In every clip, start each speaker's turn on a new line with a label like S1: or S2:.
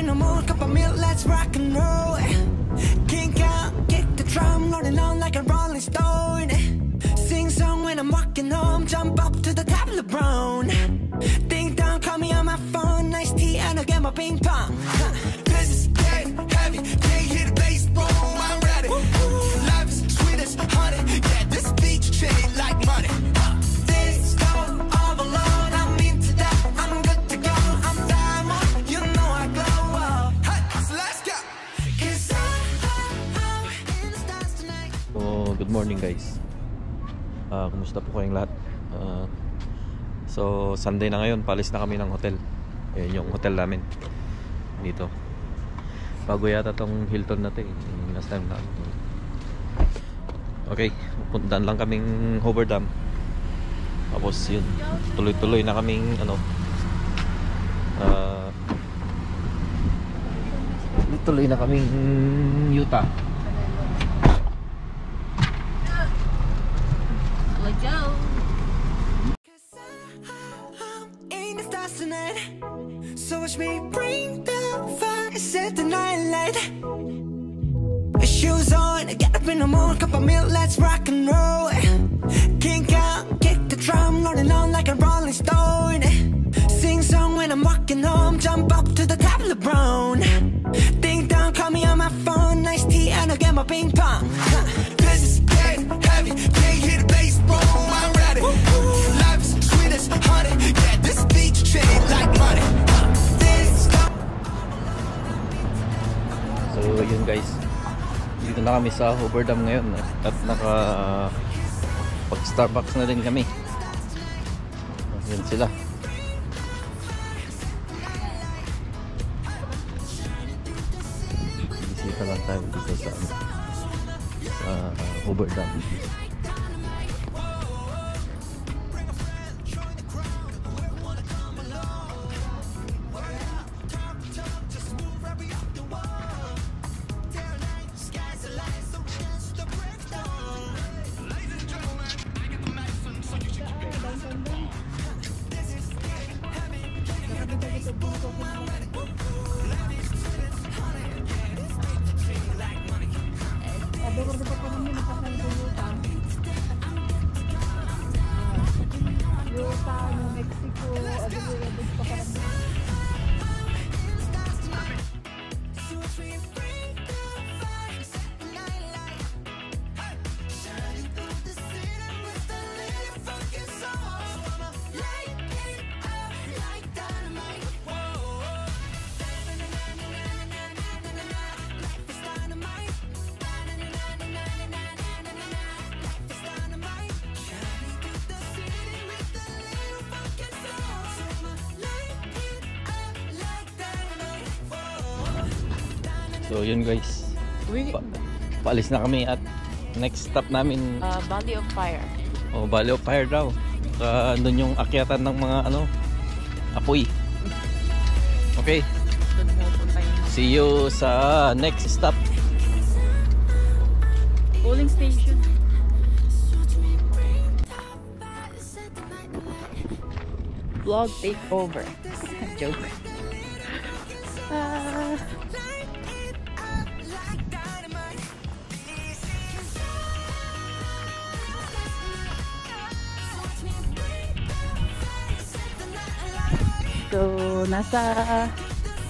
S1: in the mood, cup of milk, let's rock and roll. Kink out, kick the drum, rolling on like a rolling stone. Sing song when I'm walking home, jump up to the top of the brown. Ding dong, call me on my phone, nice tea and I'll get my ping pong. This is getting heavy, can't hear the bass, boom, I'm ready. Life is sweet as honey, yeah, this beach chain like money. This go all alone, I'm into that, I'm good to go, I'm diamond, you know I glow. Hey, so let's go. 'Cause I'm in the stars tonight.
S2: So, good morning guys. Kumusta po kayong lahat? So, Sunday na ngayon, palis na kami ng hotel. Ayan yung hotel namin dito. Bago yata tong Hilton natin last time na. Okay, puntaan lang kaming Hoover Dam. Tapos yun, tuloy-tuloy na kaming tuloy na kaming Utah.
S3: Let's go.
S1: In the stars tonight, so watch me bring the fire, set the night light. Shoes on, get up in the mood, cup of milk, let's rock and roll. Kink out, kick the drum, rolling on like a rolling stone. Sing song when I'm walking home, jump up to the top of the brown. Ding dong, call me on my phone, nice tea and I'll get my ping pong. This is getting heavy, can't hear the bass, boom, I'm ready. Life is sweet as honey, yeah, this beach chain like money.
S2: So yun guys, dito na kami sa Hoover Dam ngayon at pag Starbucks na din kami. Yan sila. Bisita lang tayo dito sa Hoover Dam. So yun guys, paalis na kami at next stop namin
S3: Valley of Fire.
S2: Valley of Fire daw. Doon yung akyatan ng mga apoy. Okay, see you sa next stop.
S3: Polling station. Vlog takeover. Joke. So, nasa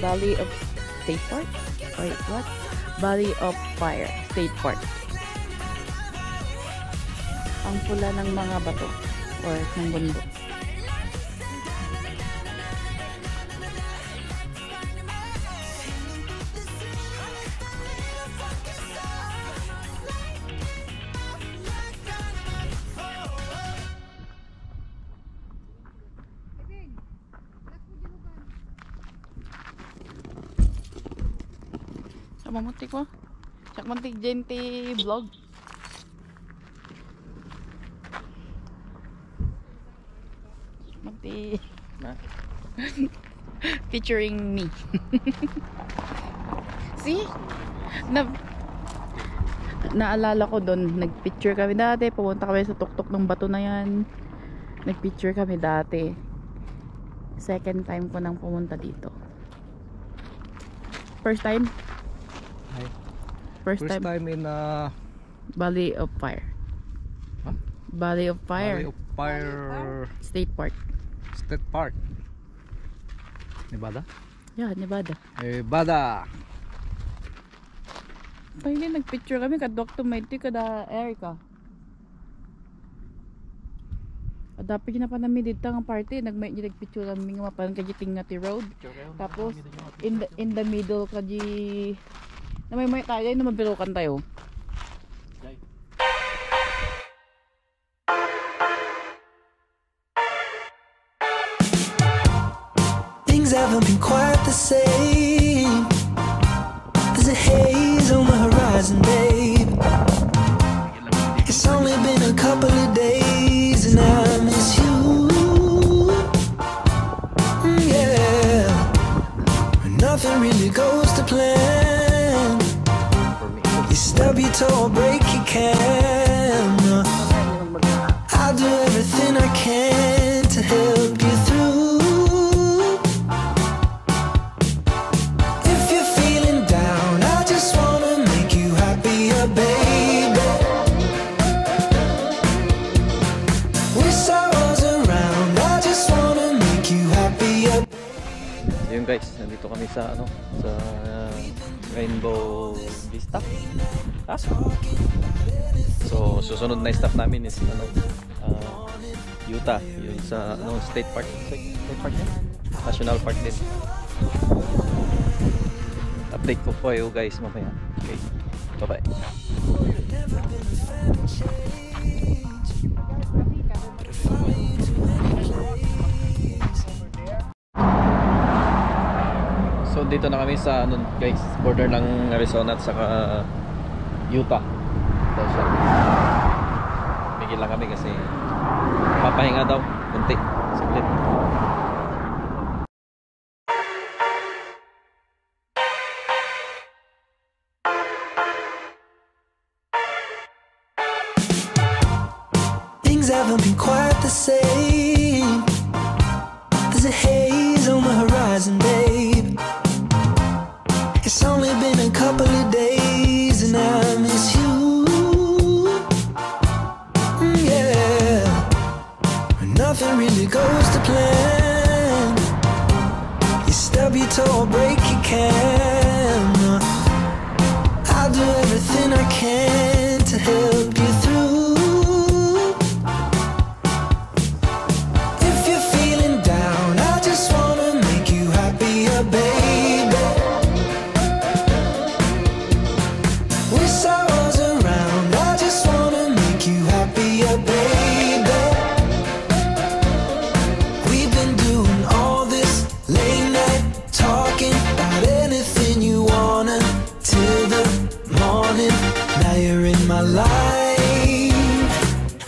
S3: Valley of State Park? Wait, what? Valley of Fire State Park. Ang pula ng mga bato or ng bundok. Mamuntik mo. Sak mantik gente vlog. Mantik. Featuring me. See? Naalala ko doon, nagpicture kami dati. Pumunta kami sa tuktok ng bato na yan. Nagpicture kami dati. Second time ko nang pumunta dito. First time?
S2: Hi.
S3: First time
S2: in
S3: Valley of Fire.
S2: Huh?
S3: Valley of Fire.
S2: Valley of Fire
S3: State Park.
S2: State Park. Nevada?
S3: Yeah, Nevada.
S2: Nevada.
S3: Pwede nagpicture kami kadok tumayti kada Erica. Dapat na pa namin dito ang party, nagpicture kami nga mapan kajiting nga ti road. Tapos in the middle kaji na may tayo na mabirukan tayo.
S1: Things haven't been quite the same. There's a haze on the horizon, babe. It's only been a couple of days and I miss you. Yeah, nothing really goes to plan. You stub your toe or break your camera. I'll do everything I can to help you through.
S2: Yun guys, nandito kami sa sa Rainbow Vista. So susunod na stop namin is Utah, yun sa State Park. State Park yan? National Park din. Update ko po kayo guys mamaya. Okay, bye bye. So dito na kami sa guys, border ng Arizona at saka Utah. Ito siya. Bigil lang kami kasi papahinga daw kunti, saglit.
S1: Things haven't been quite the same. There's a haze on the horizon, babe. It's only been a couple of days and I miss you. Yeah, nothing really goes to plan. You stub your toe or break your camera. I'll do everything I can to help you through. If you're feeling down, I just wanna make you happier, baby. Wish I was around, I just wanna make you happier, baby. We've been doing all this late night talking about anything you wanna till the morning. Now you're in my life,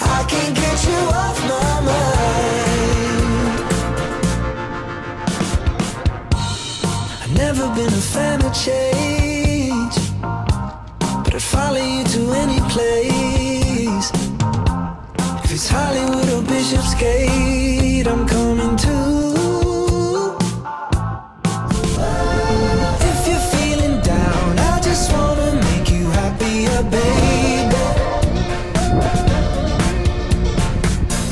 S1: I can't get you off my mind. I've never been a fan of change, but I'd follow you to any place. If it's Hollywood or Bishopsgate, I'm coming too. If you're feeling down, I just wanna make you happier, baby.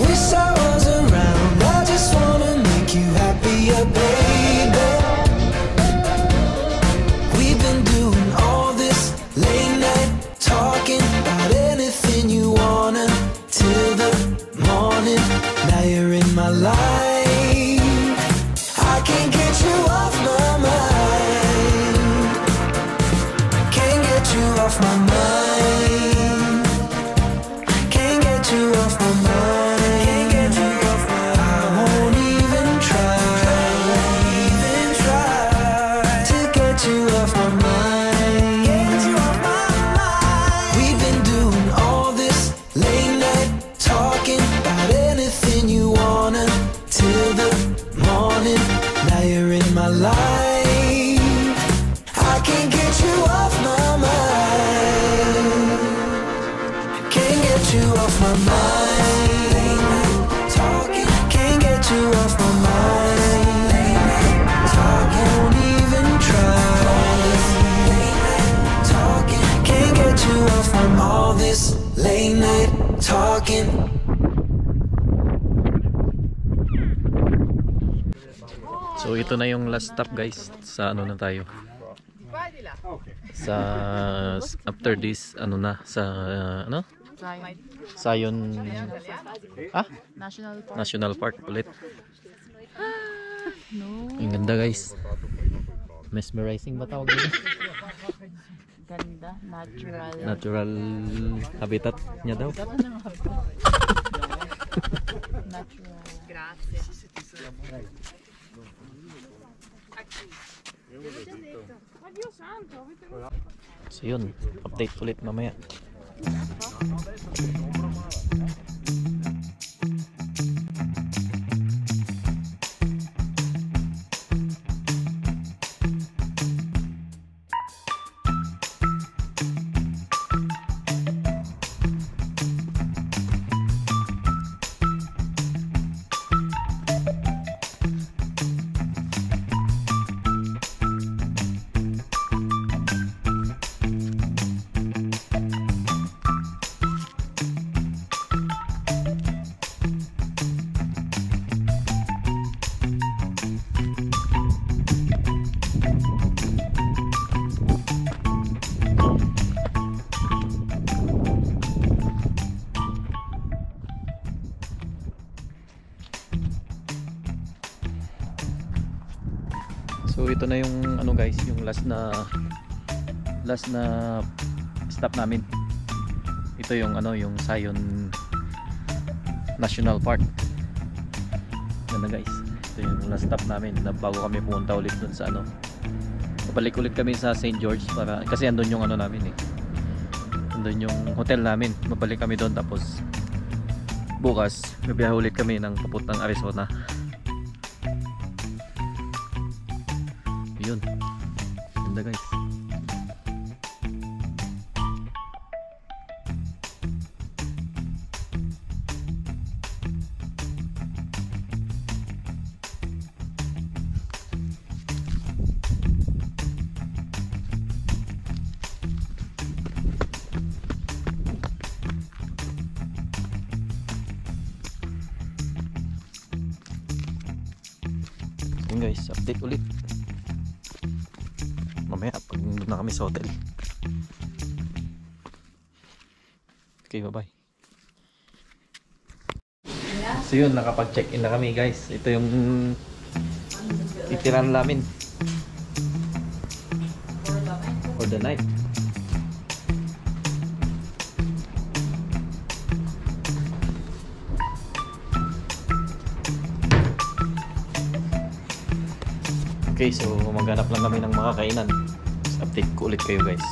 S1: Wish I was around, I just wanna make you happier, baby. We've been doing all this late night talking about anything you wanna till the morning. Now you're in my life, I can't get you off my mind. Can't get you off my mind. Can't get you off my mind. Can't get you off my mind. I won't even try to get you off my mind. Get you off my mind. We've been doing all this late night talking about anything you wanna till the morning. Now you're in my life, I can't get you off my mind. Can't get you off my mind. Talking, can't get you off my mind. Talking, won't even try
S2: So ito na yung last stop guys. Sa ano na tayo. Sa after this ano na sa ano? Zion National Park ulit.
S3: No.
S2: Ang ganda guys. Mesmerizing ba tawag nila?
S3: Ganda,
S2: Natural habitat niya daw.
S3: Natural. Grazie.
S2: So yun, update ulit mamaya. So ito na yung ano guys, yung last na stop namin. Ito yung ano, yung Zion National Park. Yan na guys. Ito yung last stop namin na bago kami pumunta ulit dun sa ano. Babalik ulit kami sa St. George para kasi andun yung ano namin eh. Andun yung hotel namin. Mabalik kami doon tapos bukas bibiyahe ulit kami ng papuntang Arizona. Yun. Ganda guys. Yun guys, update ulit mamaya pag nandun na kami sa hotel. Okay, bye bye. So yun, nakapag-check in na kami guys. Ito yung titiran namin for the night. Okay, so maghanap lang kami ng mga kainan. Update ko ulit kayo guys.